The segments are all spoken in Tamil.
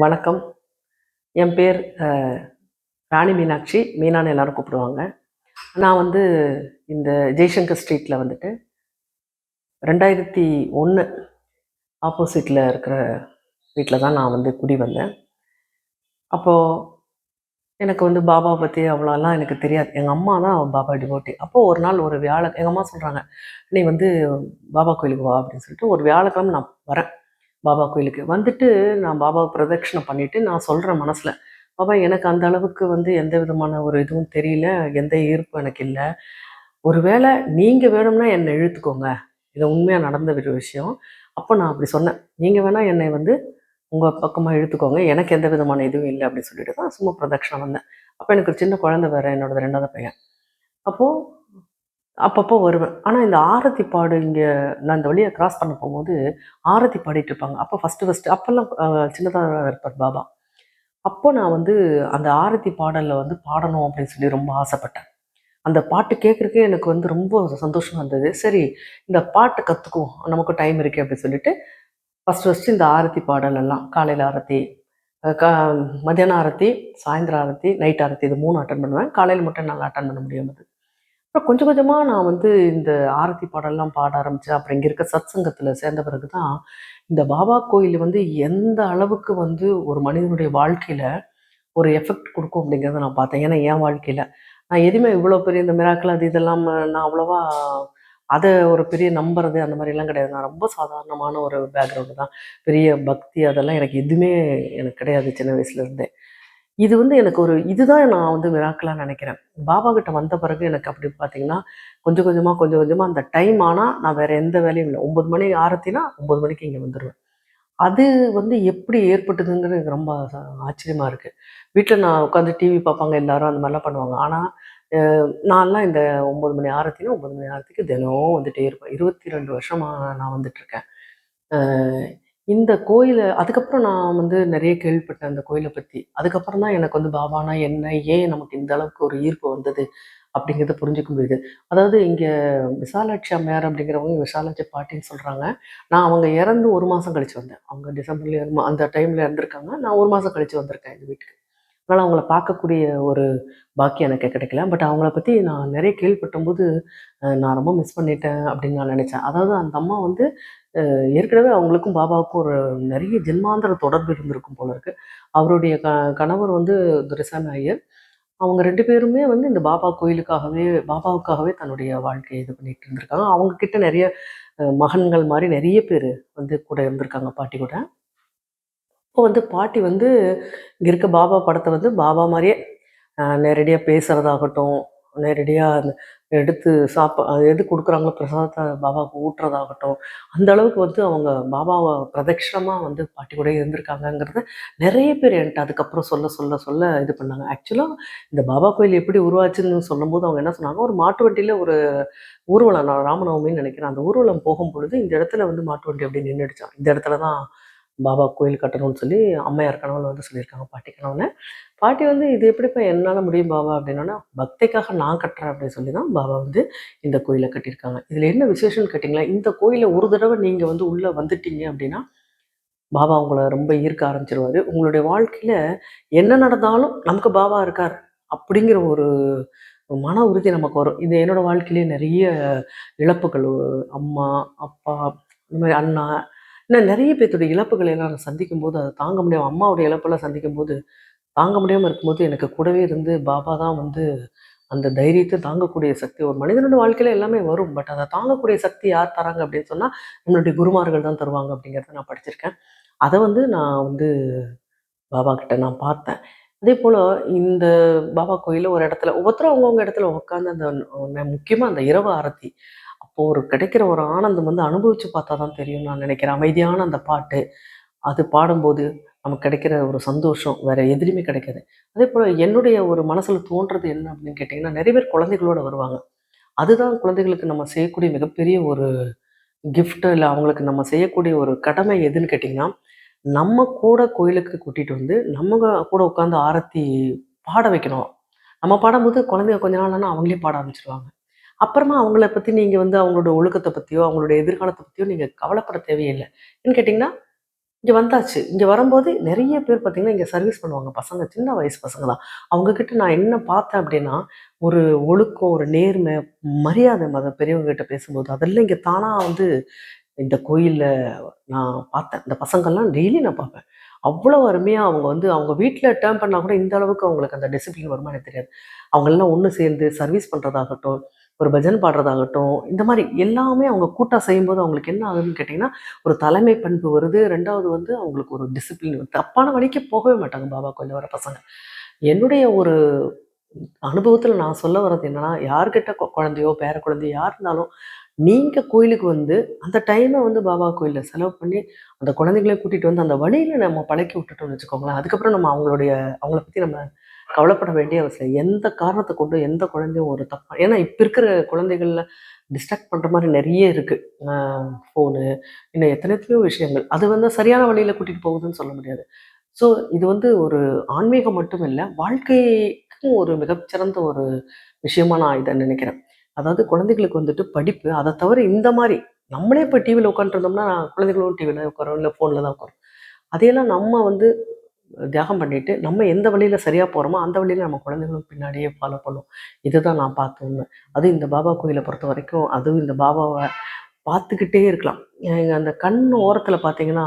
வணக்கம். என் பேர் ராணி மீனாட்சி. மீனான்னு எல்லாரும் கூப்பிடுவாங்க. நான் வந்து இந்த ஜெய்சங்கர் ஸ்ட்ரீட்டில் வந்துட்டு 2001 ஆப்போசிட்டில் இருக்கிற வீட்டில் தான் நான் வந்து குடி வந்தேன். அப்போது எனக்கு வந்து பாபாவை பற்றி அவ்வளோலாம் எனக்கு தெரியாது. எங்கள் அம்மா தான் பாபா டிவோட்டி. அப்போது ஒரு நாள் ஒரு எங்கள் அம்மா சொல்கிறாங்க, நீ வந்து பாபா கோயிலுக்கு வா அப்படின்னு சொல்லிட்டு ஒரு வியாழக்கிழமை நான் வரேன் பாபா கோயிலுக்கு. வந்துட்டு நான் பாபாவை பிரதட்சணை பண்ணிவிட்டு நான் சொல்கிறேன் மனசில், பாபா எனக்கு அந்த அளவுக்கு வந்து எந்த விதமான ஒரு இதுவும் தெரியல, எந்த ஈர்ப்பும் எனக்கு இல்லை. ஒருவேளை நீங்கள் வேணும்னா என்னை இழுத்துக்கோங்க, இது உண்மையாக நடந்த ஒரு விஷயம். அப்போ நான் அப்படி சொன்னேன், நீங்கள் வேணால் என்னை வந்து உங்கள் பக்கமாக இழுத்துக்கோங்க, எனக்கு எந்த விதமான இதுவும் இல்லை அப்படின்னு சொல்லிட்டு தான் சும்மா பிரதட்சணை வந்தேன். அப்போ எனக்கு ஒரு சின்ன குழந்தை வேறு, என்னோடது 2வது பையன். அப்போது அப்பப்போ வருவேன். ஆனால் இந்த ஆரத்தி பாடு இங்கே நான் இந்த வழியை கிராஸ் பண்ண போகும்போது ஆரத்தி பாடிட்டு இருப்பாங்க. அப்போ ஃபஸ்ட்டு அப்போல்லாம் சின்னதாக இருப்பார் பாபா. அப்போ நான் வந்து அந்த ஆரத்தி பாடலில் வந்து பாடணும் அப்படின்னு சொல்லி ரொம்ப ஆசைப்பட்டேன். அந்த பாட்டு கேட்குறக்கே எனக்கு வந்து ரொம்ப சந்தோஷமாக இருந்தது. சரி, இந்த பாட்டை கற்றுக்குவோம், நமக்கு டைம் இருக்கே அப்படின்னு சொல்லிட்டு ஃபஸ்ட்டு இந்த ஆரத்தி பாடலெல்லாம் காலையில் ஆரத்தி, அ க மத்தியான ஆரத்தி, சாயந்தரம் ஆரத்தி, நைட் ஆரத்தி, இது 3 அட்டன் பண்ணுவேன். காலையில் மட்டும் என்னால் அட்டன் பண்ண முடியாது. அப்புறம் கொஞ்சம் கொஞ்சமாக நான் வந்து இந்த ஆரத்தி பாடல்லாம் பாட ஆரம்பித்தேன். அப்புறம் இங்கே இருக்க சத் சங்கத்தில் சேர்ந்த பிறகு தான் இந்த பாபா கோயில் வந்து எந்த அளவுக்கு வந்து ஒரு மனிதனுடைய வாழ்க்கையில் ஒரு எஃபெக்ட் கொடுக்கும் அப்படிங்கிறத நான் பார்த்தேன். ஏன்னா என் வாழ்க்கையில் நான் எதுவுமே இவ்வளோ பெரிய இந்த மிராக்கிள் அது இதெல்லாம் நான் அவ்வளோவா அதை ஒரு பெரிய நம்புறது அந்த மாதிரிலாம் கிடையாது. நான் ரொம்ப சாதாரணமான ஒரு பேக்ரவுண்டு தான். பெரிய பக்தி அதெல்லாம் எனக்கு எதுவுமே எனக்கு கிடையாது சின்ன வயசுலேருந்தே. இது வந்து எனக்கு ஒரு இதுதான் நான் வந்து மிராக்கிளா நினைக்கிறேன். பாபா கிட்ட வந்த பிறகு எனக்கு அப்படி பார்த்தீங்கன்னா, கொஞ்சம் கொஞ்சமா அந்த டைம் ஆனா, நான் வேற எந்த வேலையும் இல்ல. 9 மணி ஆரத்தினா 9 மணிக்கு இங்க வந்துருவேன். அது வந்து எப்படி ஏற்பட்டதுங்கிறது எனக்கு ரொம்ப ஆச்சரியமா இருக்கு. வீட்ல நான் உட்காந்து டிவி பார்ப்பாங்க எல்லாரும், அந்த மாரிலாம் பண்ணுவாங்க. ஆனா, அ நான்லாம் இந்த 9 மணி ஆரத்தினா 9 மணி ஆரத்திக்கு தினம் வந்துட்டே இருப்பேன். 22 வருஷமா நான் வந்துட்டுருக்கேன். அ இந்த கோயில அதுக்கப்புறம் நான் வந்து நெறைய கேள்விப்பட்டேன் அந்த கோயில பத்தி. அதுக்கப்புறம் தான் எனக்கு வந்து பாபான்னா என்ன? ஏன் நமக்கு இந்த அளவுக்கு ஒரு ஈர்ப்பு வந்தது? அப்படிங்கிறத புரிஞ்சுக்க முடியுது. அதாவது இங்க விசாலாட்சி அம்மையார் அப்படிங்கிறவங்க விசாலாட்சி பாட்டின்னு சொல்றாங்க. நான் அவங்க இறந்து 1 மாசம் கழிச்சு வந்தேன். அவங்க டிசம்பர்ல அந்த டைம்ல இறந்துருக்காங்க. நான் 1 மாசம் கழிச்சு வந்திருக்கேன் இந்த வீட்டுக்கு. அதனால அவங்கள பார்க்கக்கூடிய ஒரு பாக்கியம் எனக்கு கிடைக்கல. பட் அவங்கள பத்தி நான் நெறைய கேள்விப்பட்டம்போது, நான் ரொம்ப மிஸ் பண்ணிட்டேன் அப்படின்னு நான் நெனைச்சேன். அதாவது அந்த அம்மா வந்து ஏற்கனவே அவங்களுக்கும் பாபாவுக்கும் ஒரு நிறைய ஜென்மாந்தர தொடர்பு இருந்திருக்கும் போல இருக்கு. அவருடைய கணவர் வந்து துரைசாமி ஐயர். அவங்க 2 பேருமே வந்து இந்த பாபாவுக்காகவே தன்னுடைய வாழ்க்கைய இது பண்ணிட்டு இருந்திருக்காங்க. அவங்க கிட்ட நெறைய மகன்கள் மாரி நெறைய பேரு வந்து கூட இருந்திருக்காங்க பாட்டி கூட. அப்போ வந்து பாட்டி வந்து இங்க இருக்க பாபா படத்த வந்து பாபா மாரியே நேரடியா பேசுறதாகட்டும், நேரடியா அந்த எடுத்து எது குடுக்குறாங்களோ பிரசாதத்த பாபாவுக்கு ஊட்டுறதாகட்டும், அந்த அளவுக்கு வந்து அவங்க பாபாவ பிரதட்சணமா வந்து பாட்டி கூடயே இருந்திருக்காங்கங்கிறத நெறைய பேர் என்ட்ட அதுக்கப்புறம் சொல்ல இது பண்ணாங்க. ஆக்சுவலா இந்த பாபா கோயில் எப்படி உருவாச்சுன்னு சொல்லும்போது அவங்க என்ன சொன்னாங்க, ஒரு மாட்டு வண்டியில ஒரு ஊர்வலம் நான் ராமநவமின்னு நெனைக்கிறேன். அந்த ஊர்வலம் போகும்பொழுது இந்த இடத்துல வந்து மாட்டு வண்டி அப்படியே நின்னுடுச்சாம். இந்த இடத்துல தான் பாபா கோயில் கட்டணும்னு சொல்லி அம்மையார் கனவுல வந்து சொல்லியிருக்காங்க பாட்டி கனவுல. பாட்டி வந்து "இது எப்படிப்பா என்னால முடியும் பாபா?" அப்படின்னோன்னே, "பக்திக்காக நான் கட்டுறேன்" அப்படின்னு சொல்லி தான் பாபா வந்து இந்த கோயில கட்டியிருக்காங்க. இதில என்ன விசேஷம்னு கேட்டீங்களா, இந்த கோயில ஒரு தடவ நீங்க வந்து உள்ள வந்துட்டீங்க அப்படின்னா, பாபா உங்கள ரொம்ப ஈர்க்க ஆரம்பிச்சுருவாரு. உங்களுடைய வாழ்க்கையில என்ன நடந்தாலும் நமக்கு பாபா இருக்கார் அப்படிங்கிற ஒரு மன உறுதி நமக்கு வரும். இது என்னோட வாழ்க்கையிலேயே நெறைய இழப்புகள் அம்மா, அப்பா, இந்த மாரி அண்ணா, இன்னும் நெறைய பேத்துடைய இழப்புகளை எல்லாம் நான் சந்திக்கும்போது, அத தாங்க முடியாம அம்மாவுடைய இழப்பெல்லாம் சந்திக்கும்போது தாங்க முடியாம இருக்கும்போது, எனக்கு கூடவே இருந்து பாபா தான் வந்து அந்த தைரியத்த தாங்கக்கூடிய சக்தி ஒரு மனிதனோட வாழ்க்கையில எல்லாமே வரும். பட் அத தாங்கக்கூடிய சக்தி யார் தராங்க அப்படின்னு சொன்னா, நம்மளுடைய குருமார்கள் தான் தருவாங்க அப்படிங்கிறத நான் படிச்சிருக்கேன். அத வந்து நான் வந்து பாபா கிட்ட நான் பார்த்தேன். அதேபோல இந்த பாபா கோயில்ல ஒரு இடத்துல ஒவ்வொருத்தரும் அவங்கவங்க இடத்துல உட்காந்து அந்த முக்கியமா அந்த இரவு ஆரத்தி. அப்போ ஒரு கிடைக்கிற ஒரு ஆனந்தம் வந்து அனுபவிச்சு பார்த்தா தான் தெரியும்னு நான் நினைக்கிறேன். அமைதியான அந்த பாட்டு. அது பாடும்போது நமக்கு கிடைக்கிற ஒரு சந்தோஷம் வேற எதுலயுமே கிடைக்காது. அதேபோல என்னுடைய ஒரு மனசுல தோன்றது என்ன அப்படின்னு கேட்டீங்கன்னா, நெறைய பேர் குழந்தைகளோட வருவாங்க. அதுதான் குழந்தைகளுக்கு நம்ம செய்யக்கூடிய மிகப்பெரிய ஒரு கிஃப்ட் இல்ல அவங்களுக்கு நம்ம செய்யக்கூடிய ஒரு கடமை எதுன்னு கேட்டீங்கன்னா, நம்ம கூட கோயிலுக்கு கூட்டிட்டு வந்து, கூட உட்காந்து ஆரத்தி பாட வைக்கணும். நம்ம பாடும்போது குழந்தைங்க கொஞ்ச நாள் ஆனா அவங்களே பாட ஆரம்பிச்சுருவாங்க. அப்புறமா அவங்கள பத்தி நீங்க வந்து அவங்களோட ஒழுக்கத்த பத்தியோ, அவங்களுடைய எதிர்காலத்த பத்தியோ நீங்க கவலைப்பட தேவையில்ல. ஏன்னு கேட்டீங்கன்னா, இங்க வந்தாச்சு. இங்க வரும்போது நெறைய பேர் பார்த்தீங்கன்னா, இங்க சர்வீஸ் பண்ணுவாங்க பசங்க. சின்ன வயசு பசங்க தான். அவங்க கிட்ட நான் என்ன பார்த்தேன் அப்டின்னா, ஒரு ஒழுக்கம், ஒரு நேர்மை, மரியாதை பெரியவங்க கிட்ட பேசும்போது, அதெல்லாம் இங்க தானா வந்து இந்த கோயில்ல நான் பார்த்தேன். இந்த பசங்கள்லாம் டெய்லி நான் பார்ப்பேன். அவ்வளோ அருமையா அவங்க வந்து அவங்க வீட்ல டேர்ன் பண்ணா கூட இந்த அளவுக்கு அவங்களுக்கு அந்த டிசிப்ளின் வருமா எனக்கு தெரியாது. அவங்கெல்லாம் ஒண்ணு சேர்ந்து சர்வீஸ் பண்றதாகட்டும், ஒரு பஜன் பாடுறதாகட்டும், இந்த மாரி எல்லாமே அவங்க கூட்டா செய்யும்போது அவங்களுக்கு என்ன ஆகுதுன்னு கேட்டீங்கன்னா, ஒரு தலைமை பண்பு வருது. 2வது வந்து அவங்களுக்கு ஒரு டிசிப்ளின் வருது. தப்பான வழிக்கு போகவே மாட்டாங்க பாபா கோயில்ல வர பசங்க. என்னுடைய ஒரு அனுபவத்துல நான் சொல்ல வர்றது என்னன்னா, யார்கிட்ட குழந்தையோ, பேர குழந்தையோ யார் இருந்தாலும், நீங்க கோயிலுக்கு வந்து அந்த டைம வந்து பாபா கோயில்ல செலவு பண்ணி, அந்த குழந்தைகள கூட்டிட்டு வந்து அந்த வழியில நம்ம பழக்கி விட்டுட்டோம்னு வச்சுக்கோங்களேன், அதுக்கப்புறம் நம்ம அவங்கள பத்தி நம்ம கவலைப்பட வேண்டிய அவசியம் எந்த காரணத்த கொண்டும் எந்த குழந்தையும் ஒரு தப்பா ஏன்னா இப்ப இருக்கிற குழந்தைகள்ல டிஸ்ட்ராக்ட் பண்ற மாரி நெறைய இருக்கு. அ ஃபோனு இன்னும் எத்தனையோ விஷயங்கள். அது வந்து சரியான வழியில கூட்டிட்டு போகுதுன்னு சொல்ல முடியாது. ஸோ இது வந்து ஒரு ஆன்மீகம் மட்டும் இல்ல, வாழ்க்கைக்கும் ஒரு மிகச்சிறந்த ஒரு விஷயமா நான் இத நினைக்கிறேன். அதாவது குழந்தைகளுக்கு வந்துட்டு படிப்பு, அத தவிர இந்த மாரி நம்மளே இப்ப டிவில உட்காந்துருந்தோம்னா, குழந்தைகளும் டிவில உட்காரும், இல்ல ஃபோன்ல தான் உட்காரும். அதையெல்லாம் நம்ம வந்து தியாகம் பண்ணிட்டு, நம்ம எந்த வழியில சரியா போறோமோ, அந்த வழியில நம்ம குழந்தைகளும் பின்னாடியே ஃபாலோ பண்ணும். இதுதான் நான் பார்த்த உண்மை. அதுவும் இந்த பாபா கோயில பொறுத்தவரைக்கும், அதுவும் இந்த பாபாவ பார்த்துக்கிட்டே இருக்கலாம். அந்த கண் ஓரத்தில பார்த்தீங்கன்னா,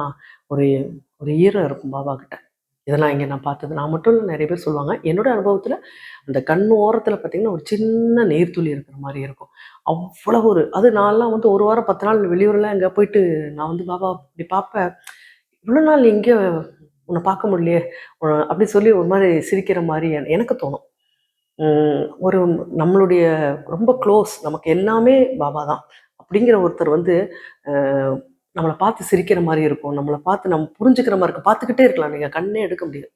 ஒரு ஒரு ஈரம் இருக்கும் பாபா கிட்ட. இதெல்லாம் இங்க நான் பார்த்தது. நான் மட்டும் இல்ல நெறைய பேர் சொல்லுவாங்க. என்னோட அனுபவத்தில அந்த கண் ஓரத்தில பார்த்தீங்கன்னா, ஒரு சின்ன நீர்த்துளி இருக்கிற மாரி இருக்கும். அவ்வளவு ஒரு அது நான்லாம் வந்து 1 வாரம் 10 நாள் வெளியூர்லாம் எங்கேயா போயிட்டு நான் வந்து பாபா இப்படி பார்ப்பேன். "இவ்வளோ நாள் எங்க உன்ன பார்க்க முடியலையே!" அப்படி சொல்லி ஒரு மாரி சிரிக்கிற மாரி எனக்கு தோணும். ஒரு நம்மளுடைய ரொம்ப க்ளோஸ் நமக்கு எல்லாமே பாபா தான். அப்படிங்கிற ஒருத்தர் வந்து அ நம்மள பார்த்து சிரிக்கிற மாரி இருக்கும். நம்மள பார்த்து நம்ம புரிஞ்சுக்கிற மாரி இருக்கும். பார்த்துக்கிட்டே இருக்கலாம். நீங்க கண்ணே எடுக்க முடியாது.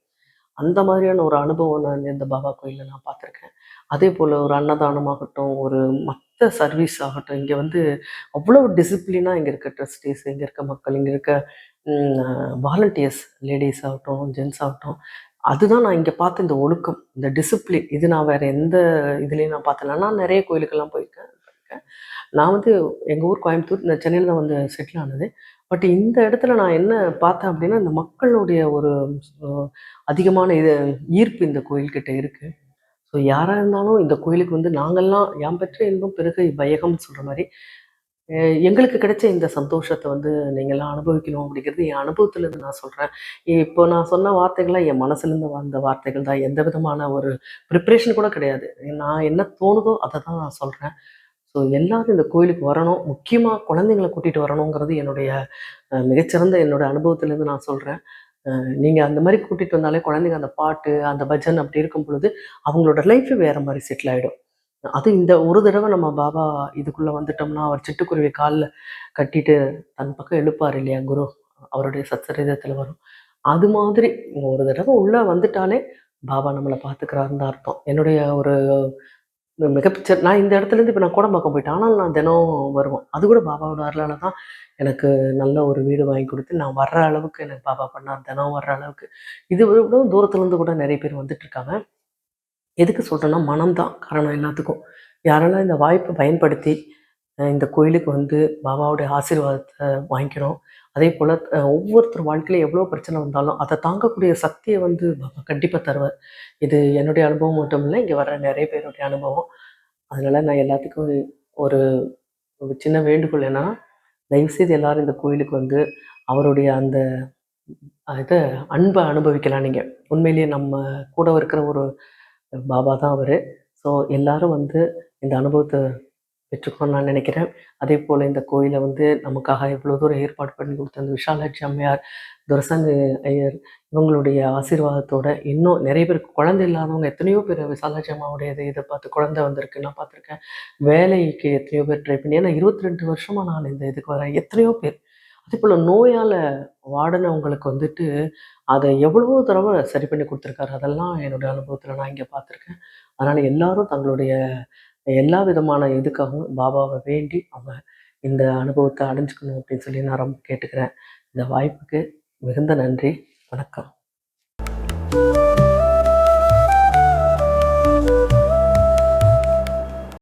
அந்த மாதிரியான ஒரு அனுபவம் நான் இந்த பாபா கோயில்ல நான் பார்த்துருக்கேன். அதேபோல ஒரு அன்னதானமாகட்டும், ஒரு மத்த சர்வீஸ் ஆகட்டும், இங்க வந்து அவ்வளவு டிசிப்ளினா இங்க இருக்க ட்ரஸ்டீஸ், இங்க இருக்க மக்கள், இங்க இருக்க வாலண்டியர்ஸ் லேடீஸ் ஆகட்டும், ஜென்ட்ஸ் ஆகட்டும், அதுதான் நான் இங்க பார்த்த இந்த ஒழுக்கம், இந்த டிசிப்ளின். இது நான் வேற எந்த இதுலயும் நான் பார்த்ததில்ல. நான் நெறைய கோயிலுக்கெல்லாம் போயிருக்கேன். போயிருக்கேன். நான் வந்து எங்க ஊர் கோயம்புத்தூர், நான் சென்னையில தான் வந்து செட்டில் ஆனது. பட் இந்த இடத்துல நான் என்ன பார்த்தேன் அப்படின்னா, இந்த மக்களுடைய ஒரு அ அதிகமான ஈர்ப்பு இந்த கோயில்கிட்ட இருக்கு. ஸோ யாரா இருந்தாலும் இந்த கோயிலுக்கு வந்து நாங்கலாம் "யாம் பெற்ற இன்பம் பெருக இவ்வையகம்னு" சொல்ற மாரி, அ எங்களுக்கு கிடைச்ச இந்த சந்தோஷத்த வந்து நீங்கலாம் அனுபவிக்கணும் அப்படிங்கிறது என் அனுபவத்திலேருந்து நான் சொல்றேன். இப்போ நான் சொன்ன வார்த்தைகள்லாம் என் மனசுலேருந்து வந்த வார்த்தைகள் தான். எந்த விதமான ஒரு ப்ரிப்பரேஷன் கூட கிடையாது. நான் என்ன தோணுதோ அத தான் நான் சொல்றேன். ஸோ எல்லாரும் இந்த கோயிலுக்கு வரணும். முக்கியமா குழந்தைங்கள கூட்டிட்டு வரணுங்கிறது என்னுடைய மிகச்சிறந்த என்னோட அனுபவத்திலேருந்து நான் சொல்றேன். நீங்க அந்த மாரி கூட்டிட்டு வந்தாலே குழந்தைங்க அந்த பாட்டு, அந்த பஜன் அப்படி இருக்கும் பொழுது, அவங்களோட லைஃபே வேற மாரி செட்டில் ஆயிடும். அது இந்த ஒரு தடவ நம்ம பாபா இதுக்குள்ள வந்துட்டோம்னா, அவர் சிட்டுக்குருவி கால்ல கட்டிட்டு தன் பக்கம் இழுப்பாரு இல்லையா குரு, அவருடைய சச்சரிதத்துல வரும். அது மாதிரி ஒரு தடவ உள்ள வந்துட்டாலே, பாபா நம்மள பார்த்துக்கிறாருன்னு தான் அர்த்தம். என்னுடைய ஒரு நான் இந்த இடத்துலேருந்து இப்ப நான் கோடம்பாக்கம் போயிட்டேன். ஆனாலும் நான் தினம் வருவேன். அது கூட பாபாவோட அருளால தான் எனக்கு நல்ல ஒரு வீடு வாங்கி குடுத்து, நான் வர்ற அளவுக்கு எனக்கு பாபா பண்ணார். தினம் வர்ற அளவுக்கு. இத விட தூரத்துலருந்து கூட நெறைய பேர் வந்துட்டுருக்காங்க. எதுக்கு சொல்றேன்னா, மனம் தான் காரணம் எல்லாத்துக்கும். யாரெல்லாம் இந்த வாய்ப்ப பயன்படுத்தி, இந்த கோயிலுக்கு வந்து பாபாவுடைய ஆசீர்வாதத்த வாங்கிக்கிறோம். அதேபோல ஒவ்வொருத்தர் வாழ்க்கையில எவ்வளோ பிரச்சனை வந்தாலும், அத தாங்கக்கூடிய சக்திய வந்து பாபா கண்டிப்பா தருவார். இது என்னுடைய அனுபவம் மட்டும் இல்ல, இங்க வர்ற நெறைய பேருடைய அனுபவம். அதனால நான் எல்லாத்துக்கும் ஒரு ஒரு சின்ன வேண்டுகோள் என்னன்னா, தயவுசெய்து எல்லாரும் இந்த கோயிலுக்கு வந்து அவருடைய அந்த இத அன்ப அனுபவிக்கலாம் நீங்க. உண்மையிலேயே நம்ம கூட இருக்கிற ஒரு பாபா தான் அவரு. ஸோ எல்லாரும் வந்து இந்த அனுபவத்த பெற்றுக்கணும்னு நான் நினைக்கிறேன். அதேபோல இந்த கோயில வந்து நமக்காக இவ்வளோ தூரம் ஏற்பாடு பண்ணி கொடுத்த அந்த விஷாலாட்சி அம்மையார், துரைசாமி ஐயர் இவங்களுடைய ஆசீர்வாதத்தோட இன்னும் நிறைய பேர் குழந்தை இல்லாதவங்க எத்தனையோ பேர் விசாலாட்சி அம்மாவுடைய இத பார்த்து குழந்தை வந்திருக்கு நான் பார்த்துருக்கேன். வேலைக்கு எத்தனையோ பேர் ட்ரை பண்ணி ஏன்னா 22 வருஷமா நான் இந்த இதுக்கு வரேன். எத்தனையோ பேர். அதேபோல நோயால வாடினவங்களுக்கு வந்துட்டு, அத எவ்வளவோ தடவ சரி பண்ணி குடுத்துருக்காரு. அதெல்லாம் என்னுடைய அனுபவத்தில நான் இங்க பார்த்துருக்கேன். அதனால எல்லாரும் தங்களுடைய எல்லா விதமான இதுக்காகவும் பாபாவ வேண்டி, அவங்க இந்த அனுபவத்த அடைஞ்சுக்கணும் அப்படின்னு சொல்லி நான் ரொம்ப கேட்டுக்கிறேன். இந்த வாய்ப்புக்கு மிகுந்த நன்றி. வணக்கம்.